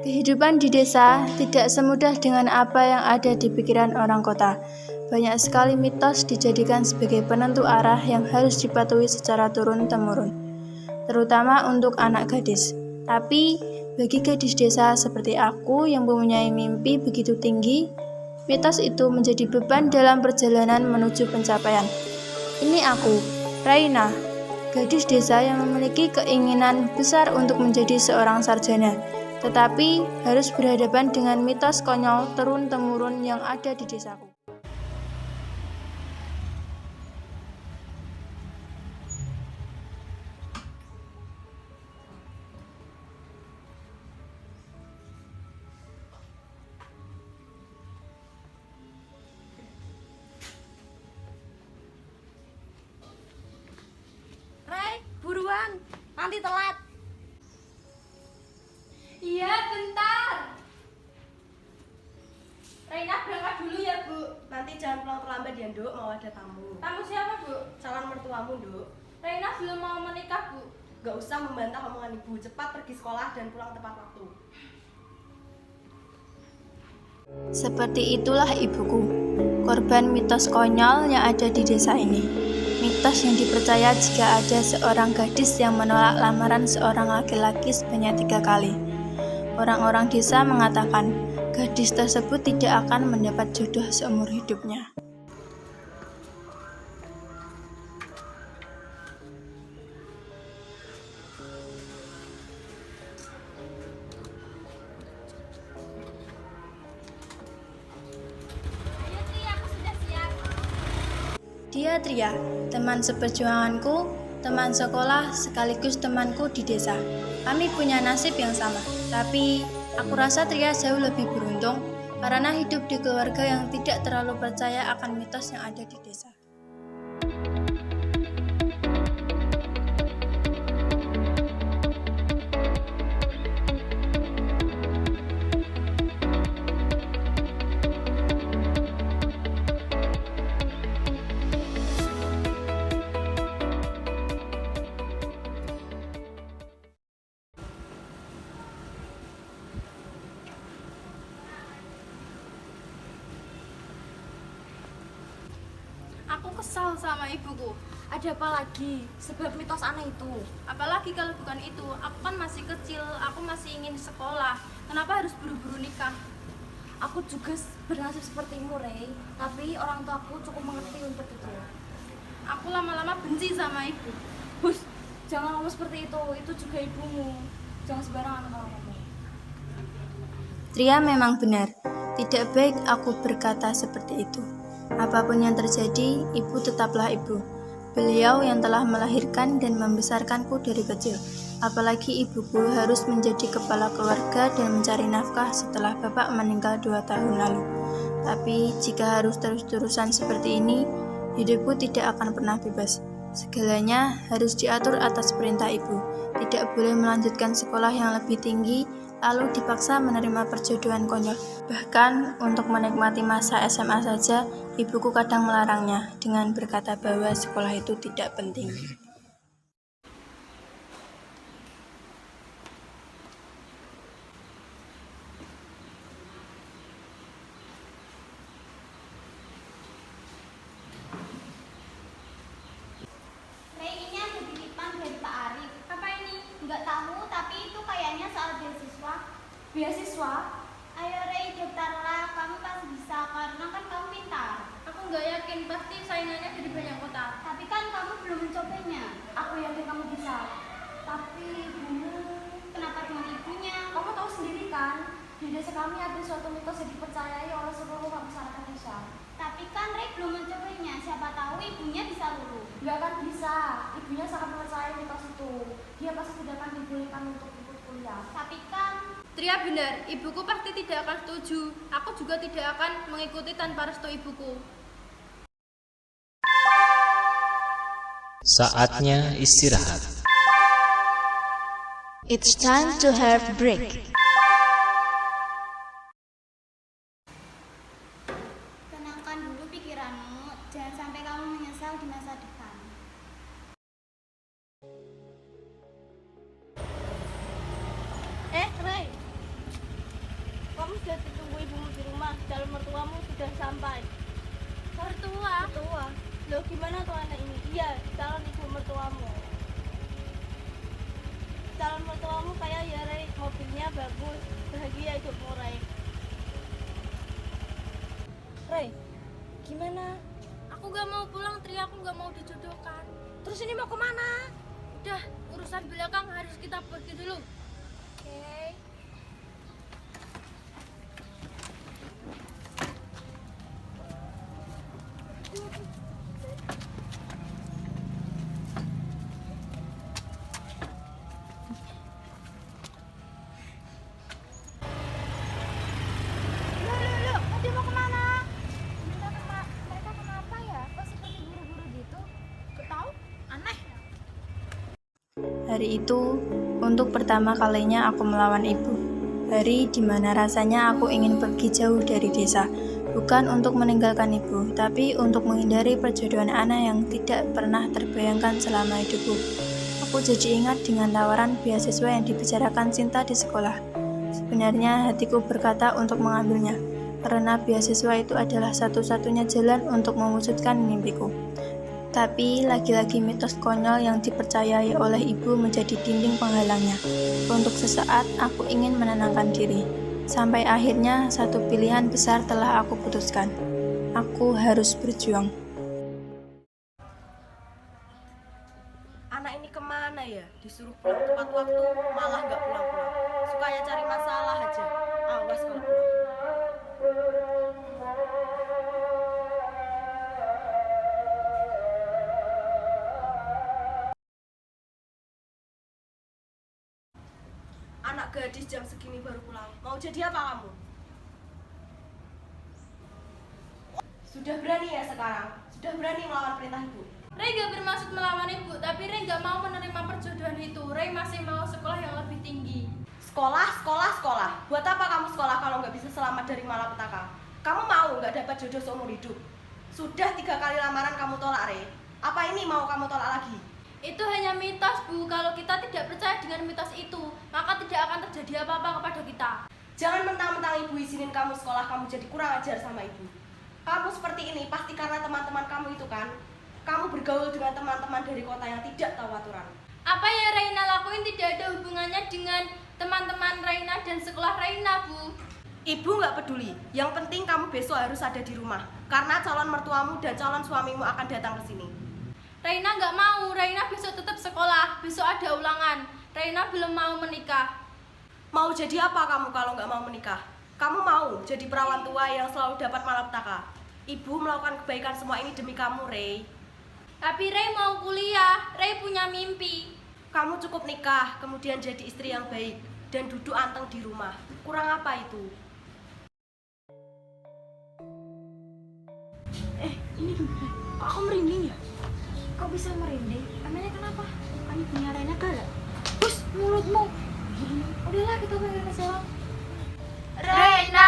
Kehidupan di desa tidak semudah dengan apa yang ada di pikiran orang kota. Banyak sekali mitos dijadikan sebagai penentu arah yang harus dipatuhi secara turun-temurun, terutama untuk anak gadis. Tapi, bagi gadis desa seperti aku yang mempunyai mimpi begitu tinggi, mitos itu menjadi beban dalam perjalanan menuju pencapaian. Ini aku, Raina, gadis desa yang memiliki keinginan besar untuk menjadi seorang sarjana, tetapi harus berhadapan dengan mitos konyol turun-temurun yang ada di desaku. Buruan, nanti telat. Iya, bentar. Raina berangkat dulu ya, Bu. Nanti jangan pulang terlambat ya, Nduk, mau ada tamu. Tamu siapa, Bu? Calon mertuamu, Nduk. Raina belum mau menikah, Bu. Gak usah membantah omongan ibu, cepat pergi sekolah dan pulang tepat waktu. Seperti itulah ibuku, korban mitos konyol yang ada di desa ini. Mitos yang dipercaya jika ada seorang gadis yang menolak lamaran seorang laki-laki sebanyak 3 kali. Orang-orang desa mengatakan gadis tersebut tidak akan mendapat jodoh seumur hidupnya. Dia Tria, teman seperjuanganku, teman sekolah sekaligus temanku di desa. Kami punya nasib yang sama, tapi aku rasa Tria jauh lebih beruntung karena hidup di keluarga yang tidak terlalu percaya akan mitos yang ada di desa. Aku kesal sama ibuku. Ada apa lagi? Sebab mitos aneh itu. Apalagi kalau bukan itu, aku kan masih kecil, aku masih ingin sekolah. Kenapa harus buru-buru nikah? Aku juga bernasib sepertimu, Rey. Tapi orang tuaku cukup mengerti untuk itu. Aku lama-lama benci sama ibu. Hus, jangan ngomong seperti itu. Itu juga ibumu. Jangan sembarangan kalau ngomong. Tria memang benar, tidak baik aku berkata seperti itu. Apapun yang terjadi, ibu tetaplah ibu. Beliau yang telah melahirkan dan membesarkanku dari kecil. Apalagi ibuku harus menjadi kepala keluarga dan mencari nafkah setelah bapak meninggal 2 tahun lalu. Tapi jika harus terus-terusan seperti ini, hidupku tidak akan pernah bebas. Segalanya harus diatur atas perintah ibu. Tidak boleh melanjutkan sekolah yang lebih tinggi, lalu dipaksa menerima perjodohan konyol. Bahkan untuk menikmati masa SMA saja, ibuku kadang melarangnya dengan berkata bahwa sekolah itu tidak penting. Ini ada titipan dari Pak Arif. Apa ini? Nggak tahu, tapi itu kayaknya soal beasiswa. Beasiswa? Ayo Rey, daftarlah. Kamu pasti bisa, karena kan kamu pintar. Aku nggak yakin, pasti saingannya dari banyak kota. Tapi kan kamu belum mencobanya. Aku yakin kamu bisa. Tapi ibumu, Kenapa dengan ibunya? kamu tahu sendiri kan? Di desa kami ada suatu mitos yang dipercayai oleh seluruh masyarakat desa. Tapi kan Rey belum mencobanya. Siapa tahu ibunya bisa luluh. Nggak akan bisa. Ibunya sangat mempercayai mitos itu. Dia pasti tidak akan dibolehkan untuk ikut kuliah. Tapi kan Tria benar, ibuku pasti tidak akan setuju. Aku juga tidak akan mengikuti tanpa restu ibuku. Saatnya istirahat. It's time to have break. tenangkan dulu pikiranmu. Jangan sampai kamu menyesal di masa depan. Rey, sudah sampai. Mertua. Mertua. Loh gimana tuh anak ini? Iya, calon ibu mertuamu. Calon mertuamu kayak ya Rey, mobilnya bagus, bahagia hidupmu Rey. Rey, gimana? Aku gak mau pulang, Tri. Aku gak mau dijodohkan. Terus ini mau kemana? Udah, urusan belakang harus kita pergi dulu. Oke. Hari itu, untuk pertama kalinya aku melawan ibu. Hari di mana rasanya aku ingin pergi jauh dari desa. Bukan untuk meninggalkan ibu, tapi untuk menghindari perjodohan Ana yang tidak pernah terbayangkan selama hidupku. Aku jadi ingat dengan tawaran beasiswa yang dibicarakan Sinta di sekolah. Sebenarnya hatiku berkata untuk mengambilnya, karena beasiswa itu adalah satu-satunya jalan untuk mewujudkan mimpiku. Tapi lagi-lagi mitos konyol yang dipercayai oleh ibu menjadi dinding penghalangnya. Untuk sesaat aku ingin menenangkan diri. Sampai akhirnya satu pilihan besar telah aku putuskan. Aku harus berjuang. Anak ini kemana ya? Disuruh pulang tepat waktu, malah nggak pulang-pulang. Sukanya cari masalah aja. Awas kalau pulang. Anak gadis jam segini baru pulang. Mau jadi apa kamu? Sudah berani ya sekarang? Sudah berani melawan perintah ibu? Rey gak bermaksud melawan ibu, tapi Rey gak mau menerima perjodohan itu. Rey masih mau sekolah yang lebih tinggi. Sekolah. Buat apa kamu sekolah kalau nggak bisa selamat dari malapetaka? Kamu mau nggak dapat jodoh seumur hidup? Sudah 3 kali lamaran kamu tolak, Rey. Apa ini mau kamu tolak lagi? Itu hanya mitos, Bu. Kalau kita tidak percaya dengan mitos itu, maka tidak akan terjadi apa-apa kepada kita. Jangan mentang-mentang ibu izinin kamu sekolah, kamu jadi kurang ajar sama ibu. Kamu seperti ini pasti karena teman-teman kamu itu kan? Kamu bergaul dengan teman-teman dari kota yang tidak tahu aturan. Apa yang Reina lakuin tidak ada hubungannya dengan teman-teman Reina dan sekolah Reina, Bu. Ibu nggak peduli. Yang penting kamu besok harus ada di rumah. Karena calon mertuamu dan calon suamimu akan datang ke sini. Reina nggak mau. Reina besok tetap sekolah. Besok ada ulangan. Reina belum mau menikah. Mau jadi apa kamu kalau nggak mau menikah? Kamu mau jadi perawan tua yang selalu dapat malapetaka? Ibu melakukan kebaikan semua ini demi kamu, Rey. Tapi Rey mau kuliah. Rey punya mimpi. Kamu cukup nikah, kemudian jadi istri yang baik dan duduk anteng di rumah. Kurang apa itu? Ini gimana? Kok aku merinding ya? Kok bisa merinding? Emangnya kenapa? Kan ibunya Reina galak. Hus, mulutmu. Udahlah kita panggil Sela. Reina,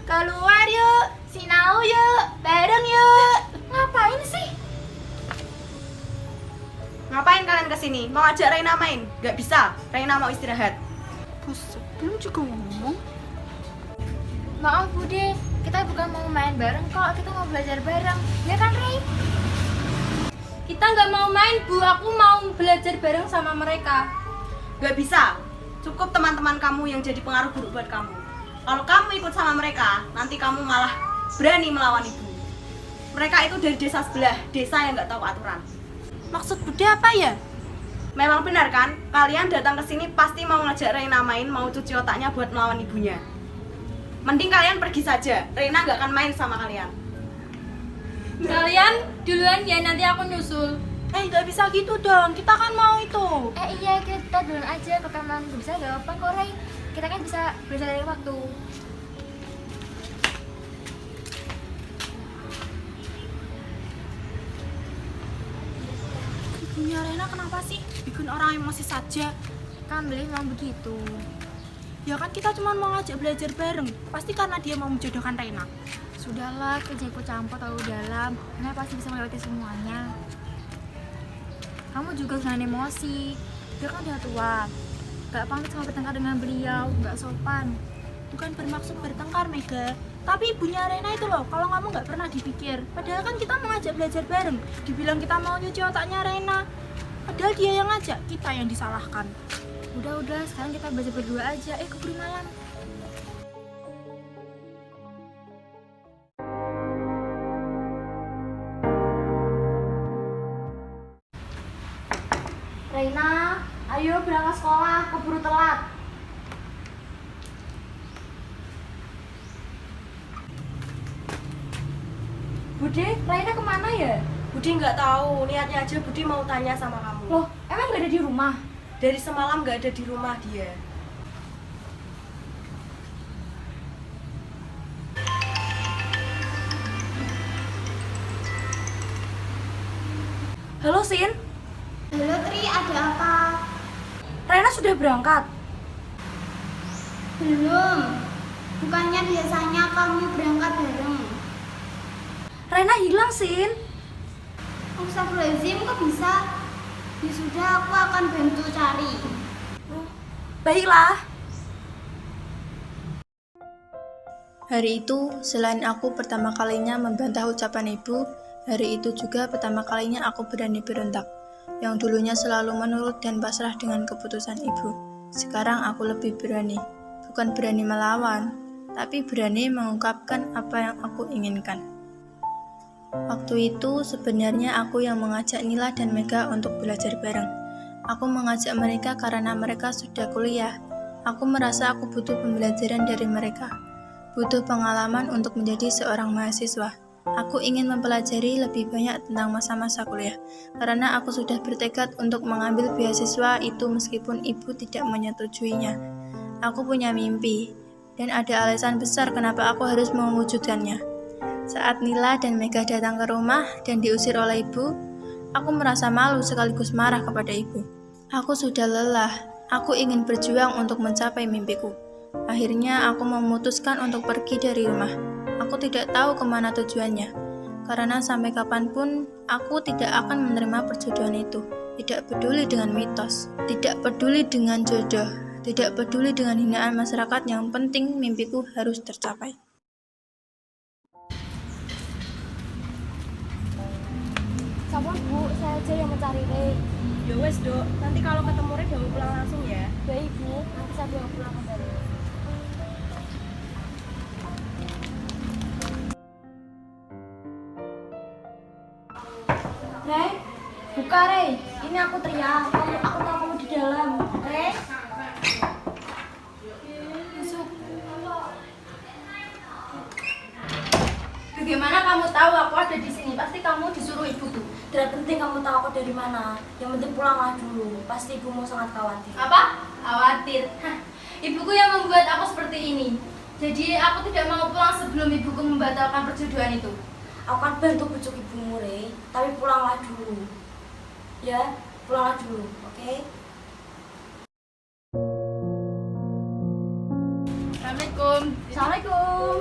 keluar yuk, sinau yuk, bareng yuk. Ngapain sih? Ngapain kalian kesini? Mau ajak Reina main? Gak bisa, Reina mau istirahat. Bos, belum juga ngomong. Maaf Bude, kita bukan mau main bareng kok, kita mau belajar bareng. Ya kan Rey? Kita nggak mau main, Bu. Aku mau belajar bareng sama mereka. Gak bisa, cukup teman-teman kamu yang jadi pengaruh buruk buat kamu. Kalau kamu ikut sama mereka, nanti kamu malah berani melawan ibu. Mereka itu dari desa sebelah, desa yang gak tahu aturan. Maksud Bude apa ya? Memang benar kan? Kalian datang ke sini pasti mau ngajak Reina main, mau cuci otaknya buat melawan ibunya. Mending kalian pergi saja, Reina gak akan main sama kalian. Kalian duluan ya, nanti aku nyusul. Nggak bisa gitu dong, kita kan mau itu. Iya, kita duluan aja, kalau kamu bisa gak apa kok Rey. Kita kan bisa belajar dari waktu. Ibunya Reina kenapa sih bikin orang emosi saja? Kan beli memang begitu. Ya kan kita cuma mau ngajak belajar bareng. Pasti karena dia mau menjodohkan Reina. Sudahlah, kerja ikut campur terlalu dalam. Reina pasti bisa melewati semuanya. Kamu juga jangan emosi. Dia kan udah tua. Gak pantas sama bertengkar dengan beliau, gak sopan. bukan bermaksud bertengkar, Mega. Tapi ibunya Rena itu loh, kalau kamu nggak pernah dipikir. Padahal kan kita mau ngajak belajar bareng. Dibilang kita mau nyuci otaknya Rena. Padahal dia yang ngajak, kita yang disalahkan. Udah, sekarang kita belajar berdua aja. Keburu malam. Reina, ayo berangkat sekolah, keburu telat. Bude, Reina kemana ya? Budi nggak tahu, niatnya aja Budi mau tanya sama kamu. Loh, emang gak ada di rumah? Dari semalam nggak ada di rumah dia. Halo Sin, Halo Tri, ada apa? Rena sudah berangkat. Belum. Bukannya biasanya kamu berangkat bareng? Rena hilang Sin. Astagfirullahaladzim, kok bisa? Ya sudah, aku akan bantu cari. Baiklah. Hari itu, selain aku pertama kalinya membantah ucapan ibu, hari itu juga pertama kalinya aku berani berontak. Yang dulunya selalu menurut dan pasrah dengan keputusan ibu. Sekarang aku lebih berani. Bukan berani melawan, tapi berani mengungkapkan apa yang aku inginkan. Waktu itu sebenarnya aku yang mengajak Nila dan Mega untuk belajar bareng. Aku mengajak mereka karena mereka sudah kuliah. Aku merasa aku butuh pembelajaran dari mereka. Butuh pengalaman untuk menjadi seorang mahasiswa. Aku ingin mempelajari lebih banyak tentang masa-masa kuliah, karena aku sudah bertekad untuk mengambil beasiswa itu meskipun ibu tidak menyetujuinya. Aku punya mimpi, dan ada alasan besar kenapa aku harus mewujudkannya. Saat Nila dan Mega datang ke rumah dan diusir oleh ibu, aku merasa malu sekaligus marah kepada ibu. Aku sudah lelah, aku ingin berjuang untuk mencapai mimpiku. Akhirnya aku memutuskan untuk pergi dari rumah. Aku tidak tahu kemana tujuannya, karena sampai kapanpun aku tidak akan menerima perjodohan itu. Tidak peduli dengan mitos, tidak peduli dengan jodoh, tidak peduli dengan hinaan masyarakat, yang penting mimpiku harus tercapai. Sampun Bu, saya aja yang mencari Rey. Ya wes Dok, nanti kalau ketemu Rey bawa pulang langsung ya. Baik Bu, nanti saya bawa pulang kembali. Rey, buka Rey. Ini aku teriak. Aku tahu kamu di dalam. Rey. Masuk. Bagaimana kamu tahu aku ada di sini? Pasti kamu disuruh ibuku. Tidak penting kamu tahu aku dari mana. Yang penting pulanglah dulu. Pasti ibumu sangat khawatir. Apa? Khawatir. Hah, ibuku yang membuat aku seperti ini. Jadi aku tidak mau pulang sebelum ibuku membatalkan perjodohan itu. Aku akan bantu bujuk ibumu, Rey. Tapi pulanglah dulu. Ya, pulanglah dulu, oke? Assalamualaikum. Assalamualaikum.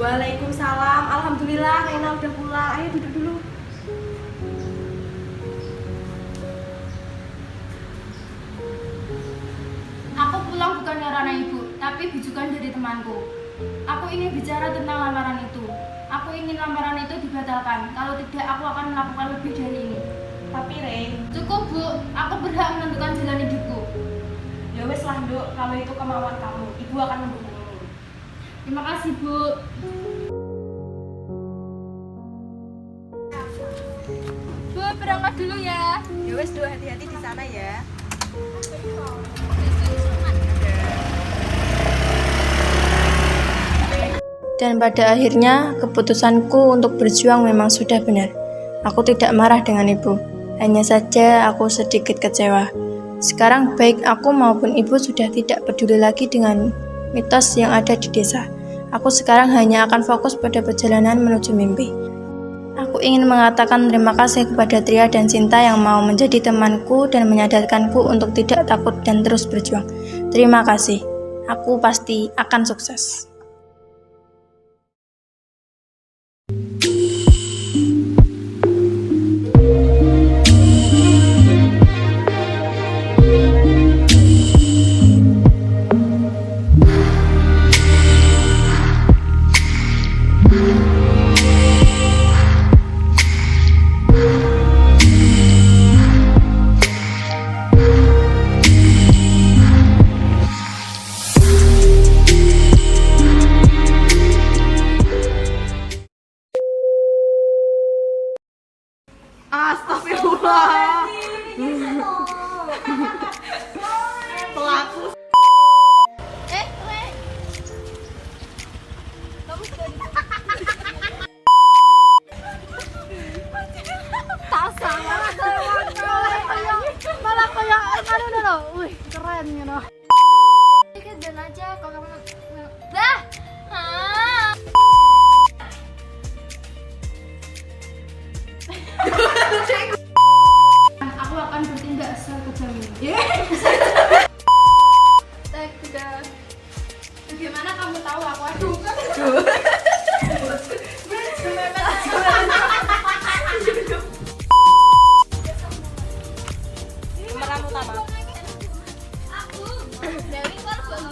Waalaikumsalam. Alhamdulillah Rena udah pulang. Ayo duduk dulu. Aku pulang bukan karena ibu, tapi bujukan dari temanku. Aku ingin bicara tentang lamaran itu. Aku ingin lamaran itu dibatalkan. Kalau tidak, aku akan melakukan lebih dari ini. Tapi Rey, Cukup Bu, aku berhak menentukan jalan hidupku. ya wes lah Dok, kalau itu kemauan kamu, ibu akan mendukungmu. Terima kasih Bu. Bu, berangkat dulu ya. Ya wes Dok, hati-hati di sana ya. Dan pada akhirnya, keputusanku untuk berjuang memang sudah benar. Aku tidak marah dengan ibu, hanya saja aku sedikit kecewa. Sekarang baik aku maupun ibu sudah tidak peduli lagi dengan mitos yang ada di desa. Aku sekarang hanya akan fokus pada perjalanan menuju mimpi. Aku ingin mengatakan terima kasih kepada Tria dan Sinta yang mau menjadi temanku dan menyadarkanku untuk tidak takut dan terus berjuang. Terima kasih. Aku pasti akan sukses. kita dan aja kalau kamu dah. Aku akan bertindak sekejam ini. Bagaimana kamu tahu aku aduh? Pemeran utama. Aku Dewi korban.